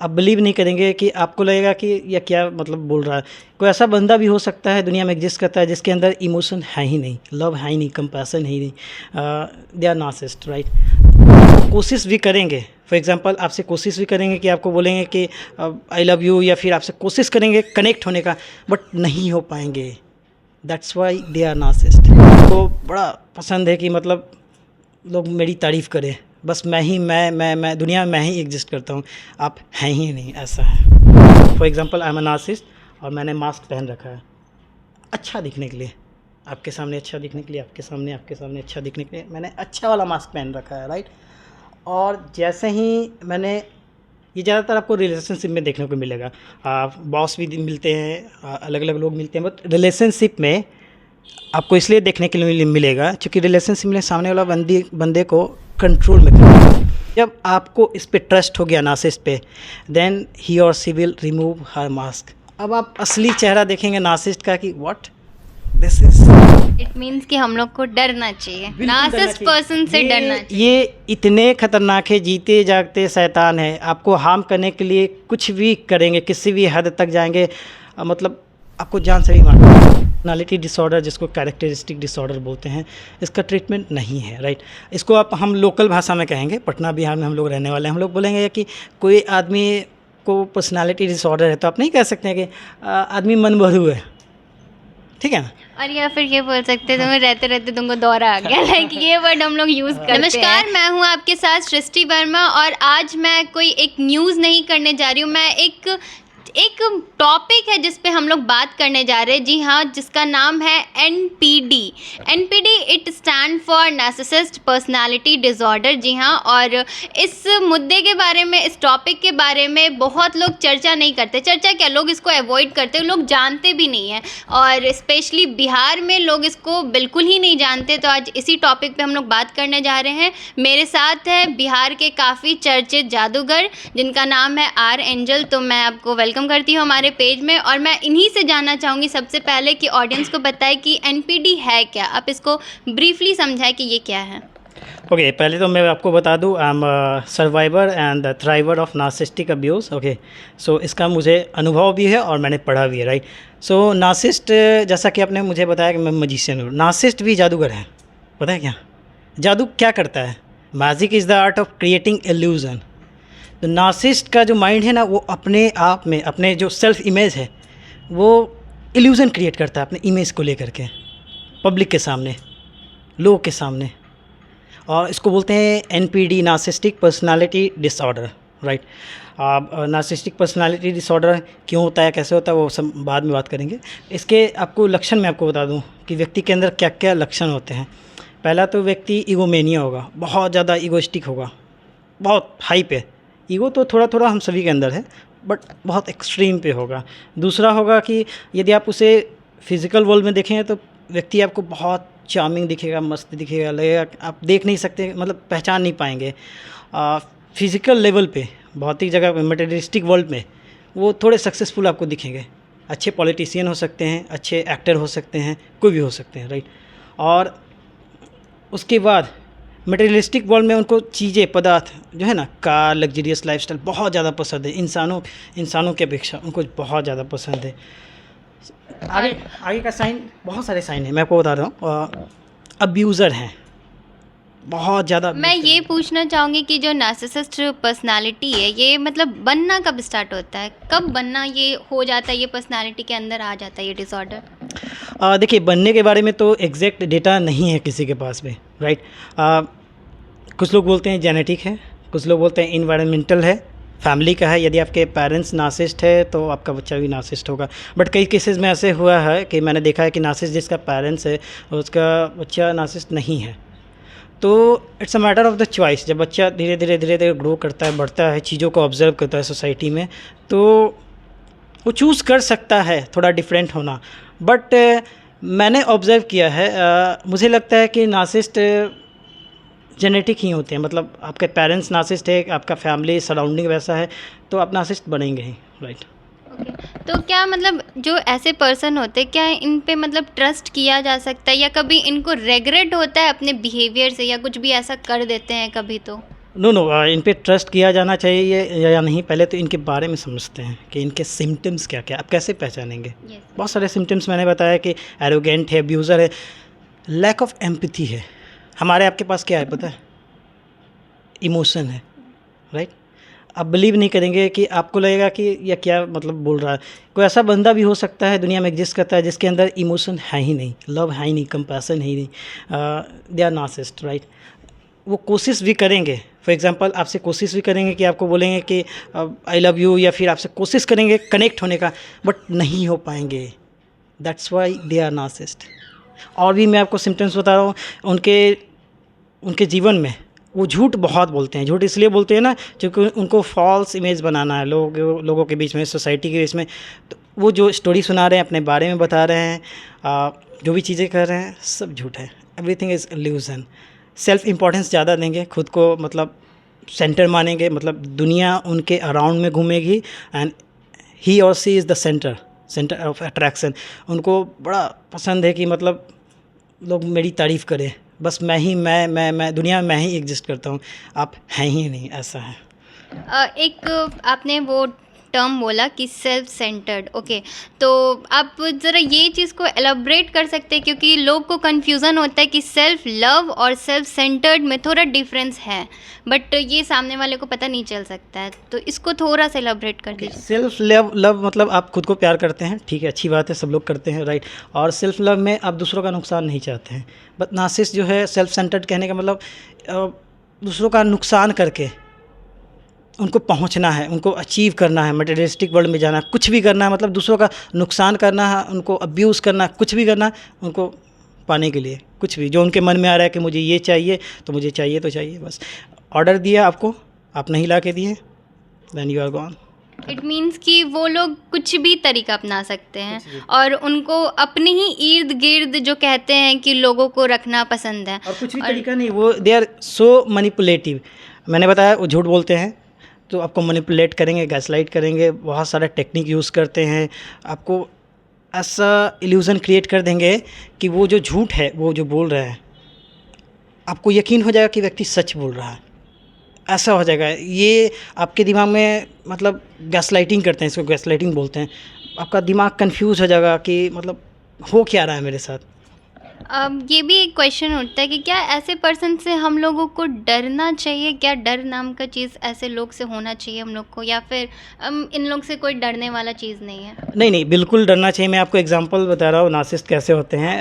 आप बिलीव नहीं करेंगे कि आपको लगेगा कि यह क्या मतलब बोल रहा है। कोई ऐसा बंदा भी हो सकता है दुनिया में एग्जिस्ट करता है जिसके अंदर इमोशन है ही नहीं, लव है ही नहीं, कंपैशन है ही नहीं, दे आर नार्सिसिस्ट, राइट। कोशिश भी करेंगे, फॉर एग्जांपल आपसे कोशिश भी करेंगे कि आपको बोलेंगे कि आई लव यू, या फिर आपसे कोशिश करेंगे कनेक्ट होने का, बट नहीं हो पाएंगे। That's why they are narcissist. तो बड़ा पसंद है कि मतलब लोग मेरी तारीफ़ करें, बस मैं ही मैं दुनिया में मैं ही एग्जिस्ट करता हूँ, आप हैं ही नहीं, ऐसा है। For example I am a narcissist और मैंने मास्क पहन रखा है अच्छा दिखने के लिए, आपके सामने अच्छा दिखने के लिए, आपके सामने अच्छा दिखने के लिए मैंने अच्छा वाला मास्क पहन रखा है, राइट। और जैसे ही मैंने, ये ज़्यादातर आपको रिलेशनशिप में देखने को मिलेगा, बॉस भी मिलते हैं, अलग अलग लोग मिलते हैं, बट रिलेशनशिप में आपको इसलिए देखने के लिए मिलेगा क्योंकि रिलेशनशिप में सामने वाला बंदे को कंट्रोल में करना है। जब आपको इस पे ट्रस्ट हो गया नार्सिसिस्ट पे, देन ही और she will remove her mask. अब आप असली चेहरा देखेंगे नार्सिसिस्ट का कि what this is. It means कि हम लोग को डरना चाहिए, नार्सिसिस्ट पर्सन से डरना चाहिए। ये इतने खतरनाक है, जीते जागते शैतान है, आपको हार्म करने के लिए कुछ भी करेंगे, किसी भी हद तक जाएंगे, मतलब आपको जान से भी मार। पर्सनालिटी डिसऑर्डर, जिसको कैरेक्टरिस्टिक डिसऑर्डर बोलते हैं, इसका ट्रीटमेंट नहीं है, राइट। इसको आप हम लोकल भाषा में कहेंगे, पटना बिहार में हम लोग रहने वाले हैं, हम लोग बोलेंगे कि कोई आदमी को पर्सनालिटी डिसऑर्डर है तो आप नहीं कह सकते हैं कि आदमी मनभरू है, ठीक है ना। और या फिर ये बोल सकते हैं तुम्हें रहते रहते तुमको दौरा आ गया, लाइक ये वर्ड हम लोग यूज़ करते हैं। नमस्कार, मैं हूँ आपके साथ सृष्टि वर्मा और आज मैं कोई एक न्यूज़ नहीं करने जा रही हूँ, मैं एक टॉपिक है जिस पे हम लोग बात करने जा रहे हैं। जी हाँ, जिसका नाम है NPD। NPD it stand for narcissist personality disorder. जी हाँ, और इस मुद्दे के बारे में, इस टॉपिक के बारे में बहुत लोग चर्चा नहीं करते। चर्चा क्या, लोग इसको अवॉइड करते, लोग जानते भी नहीं हैं, और स्पेशली बिहार में लोग इसको बिल्कुल ही नहीं जानते। तो आज इसी टॉपिक पे हम लोग बात करने जा रहे हैं। मेरे साथ है बिहार के काफ़ी चर्चित जादूगर जिनका नाम है R एंजल। तो मैं आपको वेलकम करती हूँ हमारे पेज में, और मैं इन्हीं से जानना चाहूँगी सबसे पहले कि ऑडियंस को बताएं कि NPD है क्या। आप इसको ब्रीफली समझाएं कि ये क्या है। ओके, पहले तो मैं आपको बता दूँ, I am survivor and thriver of narcissistic abuse. Okay, so इसका मुझे अनुभव भी है और मैंने पढ़ा भी है, राइट। सो नार्सिसिस्ट, जैसा कि आपने मुझे बताया कि मैं मजिशियन हूँ, नार्सिसिस्ट भी जादूगर है। पता है क्या जादू क्या करता है? Magic is the art of creating illusion. तो नार्सिसिस्ट का जो माइंड है ना, वो अपने आप में, अपने जो सेल्फ इमेज है, वो इल्यूज़न क्रिएट करता है अपने इमेज को लेकर के, पब्लिक के सामने, लोगों के सामने। और इसको बोलते हैं NPD, narcissistic personality disorder, right. Narcissistic personality disorder क्यों होता है, कैसे होता है, वो सब बाद में बात करेंगे। इसके आपको लक्षण मैं आपको बता दूं कि व्यक्ति के अंदर क्या क्या लक्षण होते हैं। पहला तो व्यक्ति ईगोमेनिया होगा, बहुत ज़्यादा ईगोइस्टिक होगा, बहुत हाई पे। ईगो तो थोड़ा थोड़ा हम सभी के अंदर है, बट बहुत एक्सट्रीम पे होगा। दूसरा होगा कि यदि आप उसे फिज़िकल वर्ल्ड में देखें तो व्यक्ति आपको बहुत चार्मिंग दिखेगा, मस्त दिखेगा, लगेगा आप देख नहीं सकते, मतलब पहचान नहीं पाएंगे। फिज़िकल लेवल पे, भौतिक जगह पे, मटेरियलिस्टिक वर्ल्ड में वो थोड़े सक्सेसफुल आपको दिखेंगे, अच्छे पॉलिटिशियन हो सकते हैं, अच्छे एक्टर हो सकते हैं, कोई भी हो सकते हैं, राइट। और उसके बाद मटेरियलिस्टिक वर्ल्ड में उनको चीज़ें, पदार्थ जो है ना, कार, लग्जरियस लाइफस्टाइल बहुत ज़्यादा पसंद है। इंसानों की अपेक्षा उनको बहुत ज़्यादा पसंद है। आगे का साइन, बहुत सारे साइन हैं, मैं आपको बता रहा हूँ। अब्यूज़र हैं, बहुत ज़्यादा। मैं ये पूछना चाहूँगी कि जो नार्सिसिस्ट पर्सनालिटी है, ये मतलब बनना कब स्टार्ट होता है, कब बनना ये हो जाता है, ये पर्सनालिटी के अंदर आ जाता है ये डिसऑर्डर? देखिए, बनने के बारे में तो एग्जैक्ट डेटा नहीं है किसी के पास में, राइट। कुछ लोग बोलते हैं जेनेटिक है, कुछ लोग बोलते हैं इन्वायरमेंटल है, फैमिली का है। यदि आपके पेरेंट्स नार्सिसिस्ट है तो आपका बच्चा भी नार्सिसिस्ट होगा। बट कई केसेस में ऐसे हुआ है कि मैंने देखा है कि नार्सिसिस्ट जिसका पेरेंट्स है उसका बच्चा नार्सिसिस्ट नहीं है। तो it's a matter of the choice. जब बच्चा धीरे धीरे ग्रो करता है, बढ़ता है, चीज़ों को ऑब्जर्व करता है सोसाइटी में, तो वो चूज़ कर सकता है थोड़ा डिफरेंट होना। बट मैंने ऑब्ज़र्व किया है, मुझे लगता है कि नार्सिसिस्ट जेनेटिक ही होते हैं। मतलब आपके पेरेंट्स नार्सिसिस्ट है, आपका फैमिली सराउंडिंग वैसा है, तो आप नार्सिसिस्ट बनेंगे ही, राइट। तो क्या मतलब जो ऐसे पर्सन होते हैं, क्या इन पे मतलब ट्रस्ट किया जा सकता है, या कभी इनको रेग्रेट होता है अपने बिहेवियर से, या कुछ भी ऐसा कर देते हैं कभी? तो नो नो इन पे ट्रस्ट किया जाना चाहिए या नहीं, पहले तो इनके बारे में समझते हैं कि इनके सिम्टम्स क्या क्या, आप कैसे पहचानेंगे। Yes. बहुत सारे सिम्टम्स मैंने बताया कि एरोगेंट है, अब्यूज़र है, लैक ऑफ एम्पैथी है। हमारे आपके पास क्या है पता है? इमोशन है, राइट। आप बिलीव नहीं करेंगे कि आपको लगेगा कि यह क्या मतलब बोल रहा है। कोई ऐसा बंदा भी हो सकता है दुनिया में एग्जिस्ट करता है जिसके अंदर इमोशन है ही नहीं, लव है ही नहीं, कंपैशन है ही नहीं। They are narcissist, right. वो कोशिश भी करेंगे, फॉर एग्जांपल आपसे कोशिश भी करेंगे कि आपको बोलेंगे कि आई लव यू, या फिर आपसे कोशिश करेंगे कनेक्ट होने का, बट नहीं हो पाएंगे। That's why they are narcissist. और भी मैं आपको सिम्टम्स बता रहा हूँ उनके जीवन में। वो झूठ बहुत बोलते हैं। झूठ इसलिए बोलते हैं ना क्योंकि उनको फॉल्स इमेज बनाना है लोगों के बीच में, सोसाइटी के बीच में। तो वो जो स्टोरी सुना रहे हैं, अपने बारे में बता रहे हैं, जो भी चीज़ें कर रहे हैं, सब झूठ है। Everything is illusion. Self importance ज़्यादा देंगे, खुद को मतलब सेंटर मानेंगे, मतलब दुनिया उनके अराउंड में घूमेगी एंड ही और she is the centre of attraction. उनको बड़ा पसंद है कि मतलब लोग मेरी तारीफ़ करें, बस मैं दुनिया में मैं ही एग्जिस्ट करता हूँ, आप हैं ही नहीं, ऐसा है। एक आपने वो टर्म बोला कि सेल्फ सेंटर्ड, ओके, तो आप ज़रा ये चीज़ को एलाबरेट कर सकते हैं, क्योंकि लोग को कन्फ्यूज़न होता है कि सेल्फ लव और सेल्फ सेंटर्ड में थोड़ा डिफरेंस है, बट ये सामने वाले को पता नहीं चल सकता है, तो इसको थोड़ा सा एलाबरेट कर दीजिए। सेल्फ लव मतलब आप खुद को प्यार करते हैं, ठीक है, अच्छी बात है, सब लोग करते हैं, राइट। और सेल्फ लव में आप दूसरों का नुकसान नहीं चाहते हैं। बट नार्सिसिस्ट जो है, सेल्फ सेंटर्ड कहने का मतलब दूसरों का नुकसान करके उनको पहुंचना है, उनको अचीव करना है, मटेरियलिस्टिक वर्ल्ड में जाना है, कुछ भी करना है, मतलब दूसरों का नुकसान करना है, उनको अब्यूज़ करना है, कुछ भी करना है उनको पाने के लिए, कुछ भी जो उनके मन में आ रहा है कि मुझे ये चाहिए तो मुझे चाहिए तो चाहिए, बस। ऑर्डर दिया आपको, आप नहीं ला के दिए, then you are gone. It means कि वो लोग कुछ भी तरीका अपना सकते हैं और उनको अपने ही इर्द गिर्द जो कहते हैं कि लोगों को रखना पसंद है, और कुछ भी तरीका नहीं, वो दे आर सो मैनिपुलेटिव। मैंने बताया वो झूठ बोलते हैं तो आपको मैनिपुलेट करेंगे, गैसलाइट करेंगे, बहुत सारा टेक्निक यूज़ करते हैं, आपको ऐसा इल्यूज़न क्रिएट कर देंगे कि वो जो झूठ है, वो जो बोल रहा है, आपको यकीन हो जाएगा कि व्यक्ति सच बोल रहा है, ऐसा हो जाएगा। ये आपके दिमाग में मतलब गैसलाइटिंग करते हैं, इसको गैसलाइटिंग बोलते हैं। आपका दिमाग कंफ्यूज हो जाएगा कि मतलब हो क्या रहा है मेरे साथ। अब ये भी एक क्वेश्चन उठता है कि क्या ऐसे पर्सन से हम लोगों को डरना चाहिए? क्या डर नाम का चीज़ ऐसे लोग से होना चाहिए हम लोग को, या फिर इन लोग से कोई डरने वाला चीज़ नहीं है? नहीं, बिल्कुल डरना चाहिए। मैं आपको एग्जांपल बता रहा हूँ नार्सिसिस्ट कैसे होते हैं।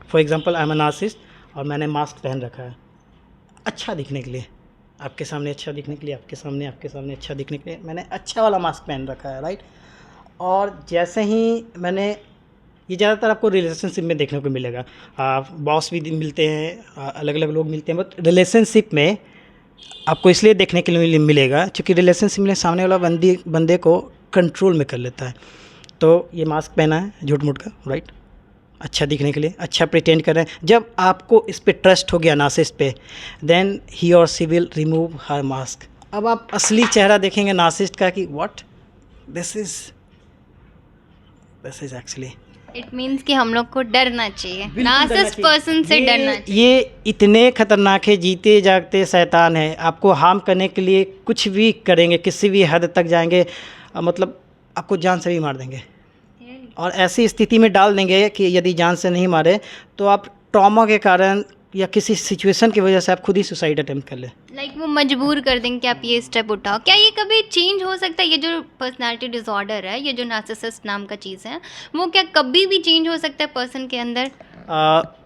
For example I am a narcissist और मैंने मास्क पहन रखा है अच्छा दिखने के लिए, आपके सामने अच्छा दिखने के लिए, आपके सामने अच्छा दिखने के लिए मैंने अच्छा वाला मास्क पहन रखा है, राइट। और जैसे ही मैंने, ये ज़्यादातर आपको रिलेशनशिप में देखने को मिलेगा, बॉस भी मिलते हैं, अलग अलग लोग मिलते हैं, बट रिलेशनशिप में आपको इसलिए देखने के लिए मिलेगा क्योंकि रिलेशनशिप में सामने वाला बंदे को कंट्रोल में कर लेता है। तो ये मास्क पहना है झूठ मूठ का, राइट, अच्छा दिखने के लिए, अच्छा प्रिटेंड कर रहे हैं। जब आपको इस पे ट्रस्ट हो गया नार्सिसिस्ट पे, देन ही और she will remove her mask. अब आप असली चेहरा देखेंगे नार्सिसिस्ट का कि what this is actually. It means कि हम लोग को डरना चाहिए, नार्सिसिस्ट पर्सन से डरना चाहिए। ये इतने खतरनाक है, जीते जागते शैतान है, आपको हार्म करने के लिए कुछ भी करेंगे, किसी भी हद तक जाएंगे, मतलब आपको जान से भी मार देंगे और ऐसी स्थिति में डाल देंगे कि यदि जान से नहीं मारे तो आप ट्रॉमा के कारण या किसी सिचुएशन की वजह से आप खुद ही सुसाइड अटेम्प्ट कर ले। लाइक वो मजबूर कर देंगे कि आप ये स्टेप उठाओ। क्या ये कभी चेंज हो सकता है? ये जो पर्सनालिटी डिसऑर्डर है, ये जो नार्सिसिस्ट नाम का चीज़ है, वो क्या कभी भी चेंज हो सकता है पर्सन के अंदर?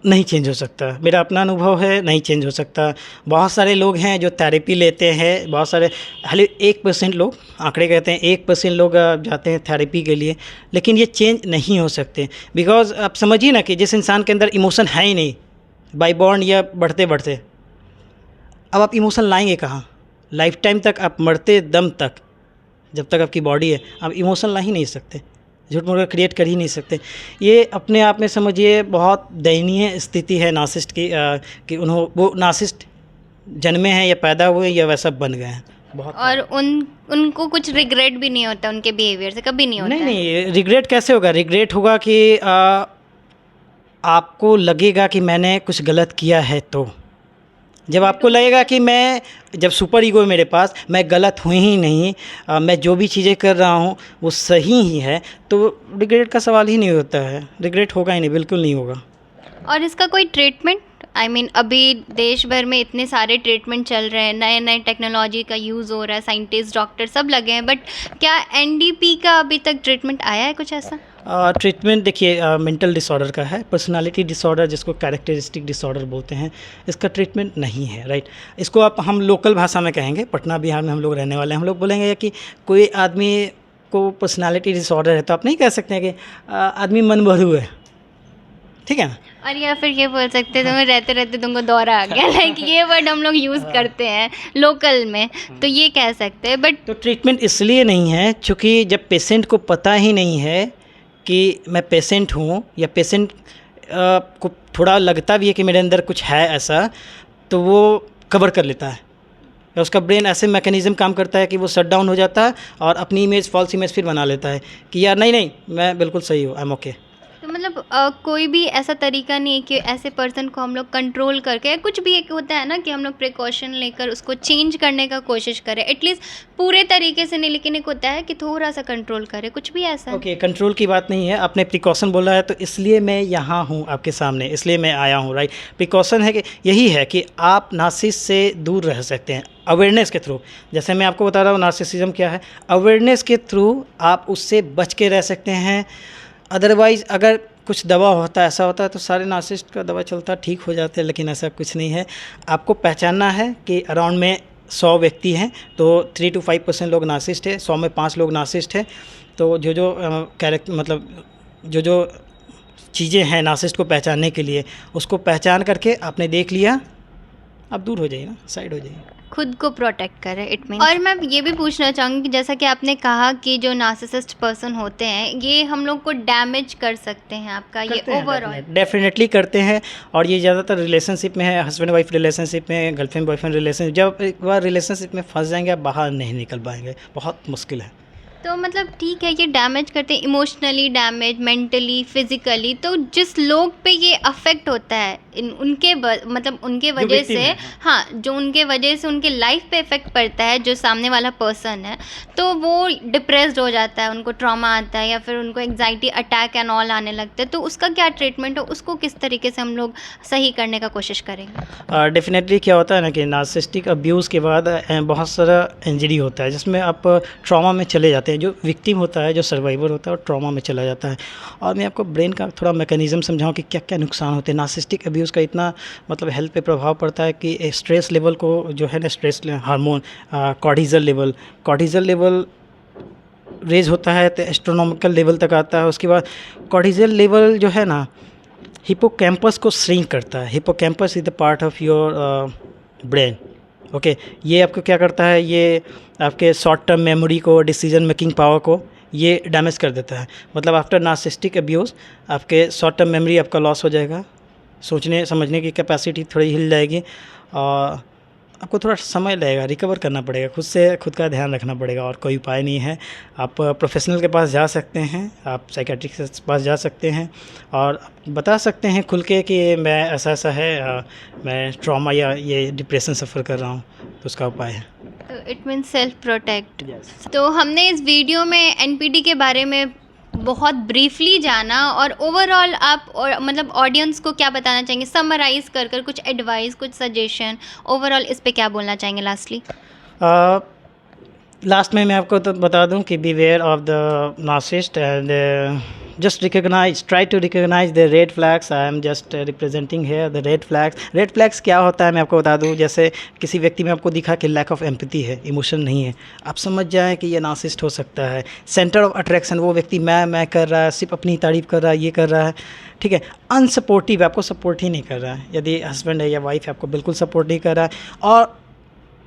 नहीं चेंज हो सकता, मेरा अपना अनुभव है, नहीं चेंज हो सकता। बहुत सारे लोग हैं जो थेरेपी लेते हैं, बहुत सारे, हालांकि 1% लोग, आंकड़े कहते हैं 1% लोग जाते हैं थेरेपी के लिए, लेकिन ये चेंज नहीं हो सकते। बिकॉज आप समझिए ना कि जिस इंसान के अंदर इमोशन है ही नहीं बाय बॉर्न या बढ़ते बढ़ते, अब आप इमोशन लाएंगे कहाँ? लाइफ टाइम तक, आप मरते दम तक, जब तक आपकी बॉडी है, आप इमोशन ला ही नहीं सकते, झूठ मूठ क्रिएट कर ही नहीं सकते। ये अपने आप में समझिए बहुत दयनीय स्थिति है नार्सिसिस्ट की, कि वो नार्सिसिस्ट जन्मे हैं या पैदा हुए या वैसा बन गए हैं बहुत। और उनको कुछ रिग्रेट भी नहीं होता उनके बिहेवियर से, कभी नहीं होता? नहीं, रिग्रेट कैसे होगा? रिग्रेट होगा कि आपको लगेगा कि मैंने कुछ गलत किया है तो, जब आपको लगेगा कि मैं, जब सुपर ईगो है मेरे पास, मैं गलत हूँ ही नहीं, मैं जो भी चीज़ें कर रहा हूँ वो सही ही है, तो रिग्रेट का सवाल ही नहीं होता है। रिग्रेट होगा ही नहीं, बिल्कुल नहीं होगा। और इसका कोई ट्रीटमेंट, आई मीन अभी देश भर में इतने सारे ट्रीटमेंट चल रहे हैं, नए नए टेक्नोलॉजी का यूज़ हो रहा है, साइंटिस्ट डॉक्टर सब लगे हैं, बट क्या एनडीपी का अभी तक ट्रीटमेंट आया है कुछ ऐसा? ट्रीटमेंट देखिए, मेंटल डिसऑर्डर का है, पर्सनालिटी डिसऑर्डर जिसको कैरेक्टरिस्टिक डिसऑर्डर बोलते हैं, इसका ट्रीटमेंट नहीं है, राइट। इसको आप, हम लोकल भाषा में कहेंगे, पटना बिहार में हम लोग रहने वाले हैं, हम लोग बोलेंगे कि कोई आदमी को पर्सनालिटी डिसऑर्डर है, तो आप नहीं कह सकते हैं कि आदमी मनभरू है, ठीक है ना। और या फिर ये बोल सकते हैं तुम्हें रहते रहते तुमको दौरा आ गया, लाइक ये वर्ड हम लोग यूज़ करते हैं लोकल में, तो ये कह सकते हैं। बट तो ट्रीटमेंट इसलिए नहीं है क्योंकि जब पेशेंट को पता ही नहीं है कि मैं पेशेंट हूँ, या पेशेंट को थोड़ा लगता भी है कि मेरे अंदर कुछ है ऐसा, तो वो कवर कर लेता है, या उसका ब्रेन ऐसे मैकेनिज़्म काम करता है कि वो शट डाउन हो जाता है और अपनी इमेज, फॉल्स इमेज फिर बना लेता है कि यार नहीं नहीं मैं बिल्कुल सही हूँ, आई एम ओके। तो मतलब कोई भी ऐसा तरीका नहीं है कि ऐसे पर्सन को हम लोग कंट्रोल करके, कुछ भी एक होता है ना कि हम लोग प्रिकॉशन लेकर उसको चेंज करने का कोशिश करें, एटलीस्ट पूरे तरीके से नहीं, लेकिन एक होता है कि थोड़ा सा कंट्रोल करें, कुछ भी ऐसा? ओके, कंट्रोल की बात नहीं है, आपने प्रिकॉशन बोला है तो इसलिए मैं यहाँ हूँ आपके सामने, इसलिए मैं आया हूँ, राइट। प्रिकॉशन है कि यही है कि आप नार्सिसिज्म से दूर रह सकते हैं अवेयरनेस के थ्रू। जैसे मैं आपको बता रहा हूँ नार्सिसिज्म क्या है, अवेयरनेस के थ्रू आप उससे बच के रह सकते हैं। अदरवाइज़ अगर कुछ दवा होता है, ऐसा होता है तो सारे नार्सिसिस्ट का दवा चलता ठीक हो जाते हैं, लेकिन ऐसा कुछ नहीं है। आपको पहचानना है कि अराउंड में 100 व्यक्ति हैं तो 3 to 5% लोग नार्सिसिस्ट है, 100 में 5 लोग नार्सिसिस्ट है। तो जो कैरेक्टर, मतलब जो चीज़ें हैं नार्सिसिस्ट को पहचानने के लिए, उसको पहचान करके आपने देख लिया, आप दूर हो जाइए ना, साइड हो जाइए, खुद को प्रोटेक्ट करें, इट मीन। और मैं ये भी पूछना चाहूँगी कि जैसा कि आपने कहा कि जो नार्सिसिस्ट पर्सन होते हैं ये हम लोग को डैमेज कर सकते हैं, आपका ये ओवरऑल? डेफिनेटली करते हैं, और ये ज़्यादातर रिलेशनशिप में है, हस्बैंड वाइफ रिलेशनशिप में, गर्लफ्रेंड बॉयफ्रेंड रिलेशनशिप। जब एक बार रिलेशनशिप में फंस जाएंगे आप बाहर नहीं निकल पाएंगे, बहुत मुश्किल है। तो मतलब ठीक है, ये डैमेज करते हैं, इमोशनली डैमेज, मेंटली, फिजिकली। तो जिस लोग पे ये अफेक्ट होता है उनके मतलब उनके वजह से, हाँ, जो उनके वजह से उनके लाइफ पे इफेक्ट पड़ता है, जो सामने वाला पर्सन है, तो वो डिप्रेस्ड हो जाता है, उनको ट्रॉमा आता है, या फिर उनको एग्जाइटी अटैक एंड ऑल आने लगते हैं। तो उसका क्या ट्रीटमेंट हो, उसको किस तरीके से हम लोग सही करने का कोशिश करेंगे? डेफिनेटली क्या होता है ना कि नार्सिसिस्टिक अब्यूज़ के बाद बहुत सारा इंजरी होता है, जिसमें आप ट्रॉमा में चले जाते हैं। जो विक्टिम होता है, जो सर्वाइवर होता है, वो ट्रॉमा में चला जाता है। और मैं आपको ब्रेन का थोड़ा मैकेनिज़्म समझाऊं कि क्या क्या नुकसान होते हैं। नार्सिसिस्टिक अब्यूज़ का इतना मतलब हेल्थ पे प्रभाव पड़ता है कि स्ट्रेस लेवल को जो है ना, स्ट्रेस हार्मोन कॉर्टिजल लेवल रेज होता है तो एस्ट्रोनॉमिकल लेवल तक आता है। उसके बाद कॉर्टिजल लेवल जो है ना, हिपोकैम्पस को श्रिंक करता है। Hippocampus is the part of your brain, okay. ये आपको क्या करता है, ये आपके शॉर्ट टर्म मेमोरी को, डिसीजन मेकिंग पावर को ये डैमेज कर देता है। मतलब आफ्टर नार्सिसिस्टिक अब्यूज़ आपके शॉर्ट टर्म मेमोरी आपका लॉस हो जाएगा, सोचने समझने की कैपेसिटी थोड़ी हिल जाएगी, और आपको थोड़ा समय लगेगा, रिकवर करना पड़ेगा, खुद से खुद का ध्यान रखना पड़ेगा, और कोई उपाय नहीं है। आप प्रोफेशनल के पास जा सकते हैं, आप साइकेट्रिस्ट के पास जा सकते हैं और बता सकते हैं खुल के कि मैं ऐसा ऐसा है, मैं ट्रॉमा या ये डिप्रेशन सफ़र कर रहा हूँ, तो उसका उपाय है। तो इट मीन्स सेल्फ प्रोटेक्ट। तो हमने इस वीडियो में एनपीटी के बारे में बहुत ब्रीफली जाना, और ओवरऑल आप मतलब ऑडियंस को क्या बताना चाहेंगे, समराइज़ कर कुछ एडवाइस, कुछ सजेशन, ओवरऑल इस पे क्या बोलना चाहेंगे लास्टली? लास्ट में मैं आपको तो बता दूं कि beware of the narcissist and just try to recognize the red flags. I am just representing here the red flags. red flags क्या होता है मैं आपको बता दूं, जैसे किसी व्यक्ति में आपको दिखा कि लैक ऑफ एम्पैथी है, इमोशन नहीं है, आप समझ जाएं कि ये नार्सिसिस्ट हो सकता है। सेंटर ऑफ अट्रैक्शन, वो व्यक्ति मैं कर रहा है, सिर्फ अपनी तारीफ कर रहा है, ये कर रहा है, ठीक है। अनसपोर्टिव, आपको सपोर्ट ही नहीं कर रहा है, यदि हस्बैंड है या वाइफ है आपको बिल्कुल सपोर्ट नहीं कर रहा है, और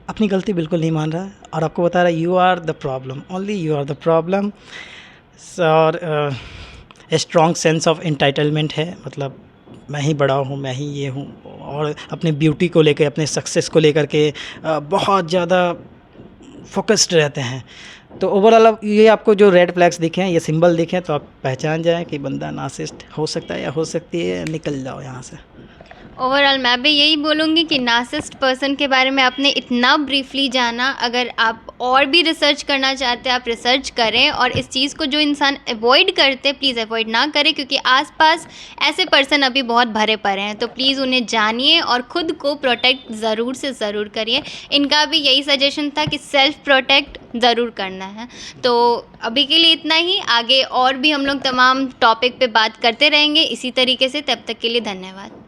अपनी गलती बिल्कुल नहीं मान रहा है, और आपको बता रहा है you are the problem, only you are the problem. और स्ट्रॉन्ग सेंस ऑफ एंटाइटलमेंट है, मतलब मैं ही बड़ा हूँ, मैं ही ये हूँ, और अपने ब्यूटी को लेकर, अपने सक्सेस को लेकर के बहुत ज़्यादा फोकस्ड रहते हैं। तो ओवरऑल ये आपको जो रेड फ्लैग्स दिखे हैं, ये सिंबल दिखे हैं, तो आप पहचान जाएं कि बंदा नार्सिसिस्ट हो सकता है या हो सकती है, निकल जाओ यहाँ से। ओवरऑल मैं भी यही बोलूँगी कि नार्सिसिस्ट पर्सन के बारे में आपने इतना ब्रीफली जाना, अगर आप और भी रिसर्च करना चाहते हैं आप रिसर्च करें, और इस चीज़ को जो इंसान अवॉइड करते प्लीज़ अवॉइड ना करें, क्योंकि आसपास ऐसे पर्सन अभी बहुत भरे पड़े हैं। तो प्लीज़ उन्हें जानिए और ख़ुद को प्रोटेक्ट ज़रूर से ज़रूर करिए। इनका भी यही सजेशन था कि सेल्फ़ प्रोटेक्ट ज़रूर करना है। तो अभी के लिए इतना ही, आगे और भी हम लोग तमाम टॉपिक पे बात करते रहेंगे इसी तरीके से। तब तक के लिए धन्यवाद।